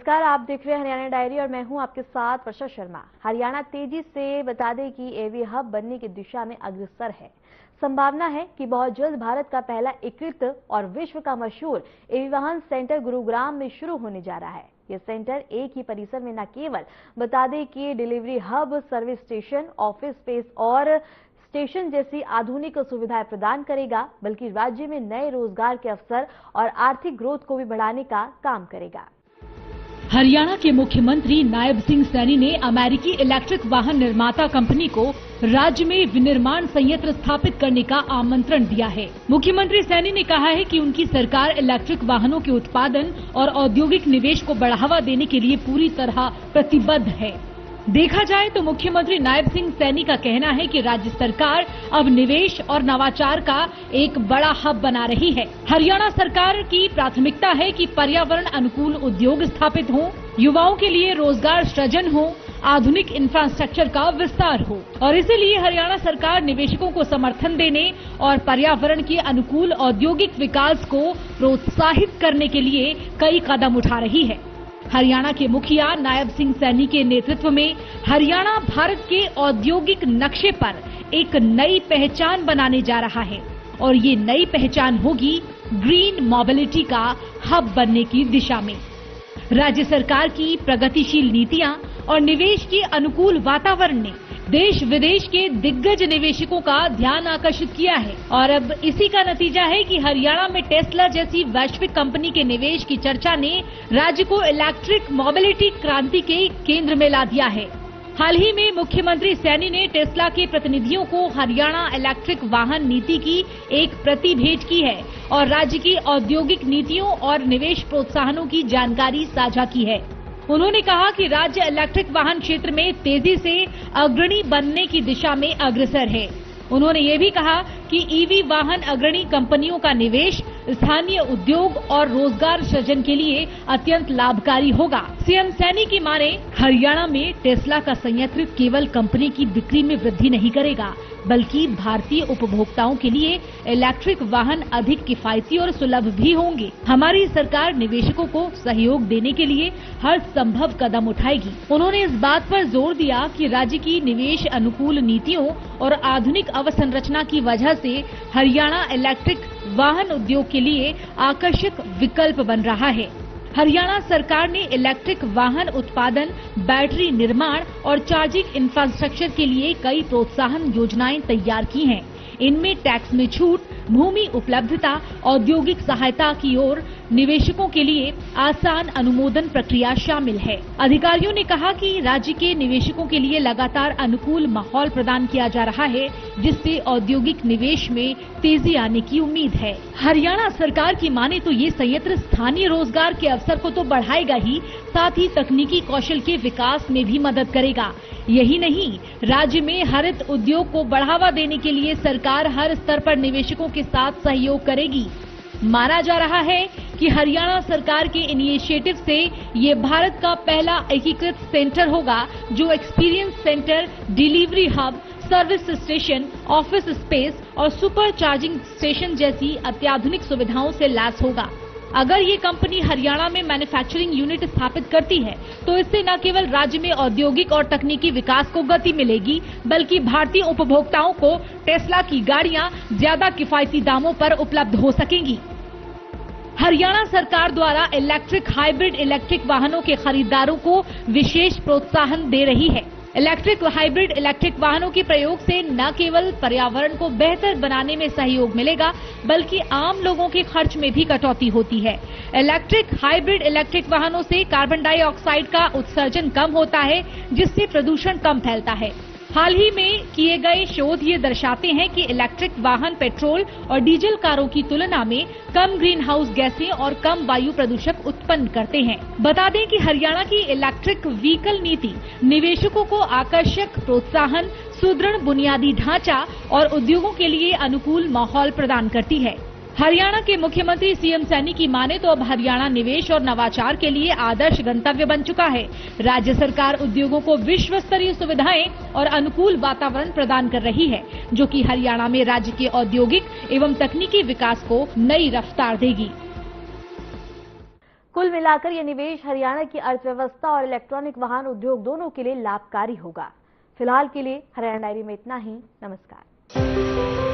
नमस्कार, आप देख रहे हैं हरियाणा डायरी और मैं हूं आपके साथ वर्षा शर्मा। हरियाणा तेजी से बता दें कि एवी हब बनने की दिशा में अग्रसर है। संभावना है कि बहुत जल्द भारत का पहला एकीकृत और विश्व का मशहूर एवी वाहन सेंटर गुरुग्राम में शुरू होने जा रहा है। यह सेंटर एक ही परिसर में न केवल बता दें कि delivery hub, service station, office space और स्टेशन जैसी आधुनिक सुविधाएं प्रदान करेगा, बल्कि राज्य में नए रोजगार के अवसर और आर्थिक ग्रोथ को भी बढ़ाने का काम करेगा। हरियाणा के मुख्यमंत्री नायब सिंह सैनी ने अमेरिकी इलेक्ट्रिक वाहन निर्माता कंपनी को राज्य में विनिर्माण संयंत्र स्थापित करने का आमंत्रण दिया है। मुख्यमंत्री सैनी ने कहा है कि उनकी सरकार इलेक्ट्रिक वाहनों के उत्पादन और औद्योगिक निवेश को बढ़ावा देने के लिए पूरी तरह प्रतिबद्ध है। देखा जाए तो मुख्यमंत्री नायब सिंह सैनी का कहना है कि राज्य सरकार अब निवेश और नवाचार का एक बड़ा हब बना रही है। हरियाणा सरकार की प्राथमिकता है कि पर्यावरण अनुकूल उद्योग स्थापित हों, युवाओं के लिए रोजगार सृजन हो, आधुनिक इंफ्रास्ट्रक्चर का विस्तार हो और इसीलिए हरियाणा सरकार निवेशकों को समर्थन देने और पर्यावरण के अनुकूल औद्योगिक विकास को प्रोत्साहित करने के लिए कई कदम उठा रही है। हरियाणा के मुखिया नायब सिंह सैनी के नेतृत्व में हरियाणा भारत के औद्योगिक नक्शे पर एक नई पहचान बनाने जा रहा है और ये नई पहचान होगी ग्रीन मोबिलिटी का हब बनने की दिशा में। राज्य सरकार की प्रगतिशील नीतियां और निवेश के अनुकूल वातावरण ने देश विदेश के दिग्गज निवेशकों का ध्यान आकर्षित किया है और अब इसी का नतीजा है कि हरियाणा में टेस्ला जैसी वैश्विक कंपनी के निवेश की चर्चा ने राज्य को इलेक्ट्रिक मोबिलिटी क्रांति के केंद्र में ला दिया है। हाल ही में मुख्यमंत्री सैनी ने टेस्ला के प्रतिनिधियों को हरियाणा इलेक्ट्रिक वाहन नीति की एक प्रति भेंट की है और राज्य की औद्योगिक नीतियों और निवेश प्रोत्साहनों की जानकारी साझा की है। उन्होंने कहा कि राज्य इलेक्ट्रिक वाहन क्षेत्र में तेजी से अग्रणी बनने की दिशा में अग्रसर है। उन्होंने ये भी कहा कि ईवी वाहन अग्रणी कंपनियों का निवेश स्थानीय उद्योग और रोजगार सृजन के लिए अत्यंत लाभकारी होगा। सीएम सैनी की माने हरियाणा में टेस्ला का संयंत्र केवल कंपनी की बिक्री में वृद्धि नहीं करेगा, बल्कि भारतीय उपभोक्ताओं के लिए इलेक्ट्रिक वाहन अधिक किफायती और सुलभ भी होंगे। हमारी सरकार निवेशकों को सहयोग देने के लिए हर संभव कदम उठाएगी। उन्होंने इस बात पर जोर दिया कि राज्य की निवेश अनुकूल नीतियों और आधुनिक अवसंरचना की वजह से हरियाणा इलेक्ट्रिक वाहन उद्योग के लिए आकर्षक विकल्प बन रहा है। हरियाणा सरकार ने इलेक्ट्रिक वाहन उत्पादन, बैटरी निर्माण और चार्जिंग इंफ्रास्ट्रक्चर के लिए कई प्रोत्साहन योजनाएं तैयार की हैं। इनमें टैक्स में छूट, भूमि उपलब्धता, औद्योगिक सहायता की ओर निवेशकों के लिए आसान अनुमोदन प्रक्रिया शामिल है। अधिकारियों ने कहा कि राज्य के निवेशकों के लिए लगातार अनुकूल माहौल प्रदान किया जा रहा है, जिससे औद्योगिक निवेश में तेजी आने की उम्मीद है। हरियाणा सरकार की माने तो ये संयंत्र स्थानीय रोजगार के अवसर को तो बढ़ाएगा ही, साथ ही तकनीकी कौशल के विकास में भी मदद करेगा। यही नहीं, राज्य में हरित उद्योग को बढ़ावा देने के लिए सरकार हर स्तर पर निवेशकों के साथ सहयोग करेगी। माना जा रहा है कि हरियाणा सरकार के इनिशिएटिव से ये भारत का पहला एकीकृत सेंटर होगा जो experience centre, delivery hub, service station, office space और सुपर चार्जिंग स्टेशन जैसी अत्याधुनिक सुविधाओं से लैस होगा। अगर ये कंपनी हरियाणा में मैन्युफैक्चरिंग यूनिट स्थापित करती है तो इससे न केवल राज्य में औद्योगिक और तकनीकी विकास को गति मिलेगी, बल्कि भारतीय उपभोक्ताओं को टेस्ला की गाड़ियां ज्यादा किफायती दामों पर उपलब्ध हो सकेंगी। हरियाणा सरकार द्वारा इलेक्ट्रिक हाइब्रिड इलेक्ट्रिक वाहनों के खरीदारों को विशेष प्रोत्साहन दे रही है। इलेक्ट्रिक हाइब्रिड इलेक्ट्रिक वाहनों के प्रयोग से न केवल पर्यावरण को बेहतर बनाने में सहयोग मिलेगा, बल्कि आम लोगों के खर्च में भी कटौती होती है। इलेक्ट्रिक हाइब्रिड इलेक्ट्रिक वाहनों से कार्बन डाइऑक्साइड का उत्सर्जन कम होता है, जिससे प्रदूषण कम फैलता है। हाल ही में किए गए शोध ये दर्शाते हैं कि इलेक्ट्रिक वाहन पेट्रोल और डीजल कारों की तुलना में कम ग्रीन हाउस गैसें और कम वायु प्रदूषक उत्पन्न करते हैं। बता दें कि हरियाणा की इलेक्ट्रिक व्हीकल नीति निवेशकों को आकर्षक प्रोत्साहन, सुदृढ़ बुनियादी ढांचा और उद्योगों के लिए अनुकूल माहौल प्रदान करती है। हरियाणा के मुख्यमंत्री सीएम सैनी की माने तो अब हरियाणा निवेश और नवाचार के लिए आदर्श गंतव्य बन चुका है। राज्य सरकार उद्योगों को विश्व स्तरीय सुविधाएं और अनुकूल वातावरण प्रदान कर रही है, जो कि हरियाणा में राज्य के औद्योगिक एवं तकनीकी विकास को नई रफ्तार देगी। कुल मिलाकर यह निवेश हरियाणा की अर्थव्यवस्था और इलेक्ट्रॉनिक वाहन उद्योग दोनों के लिए लाभकारी होगा। फिलहाल के लिए हरियाणा डायरी में इतना ही। नमस्कार।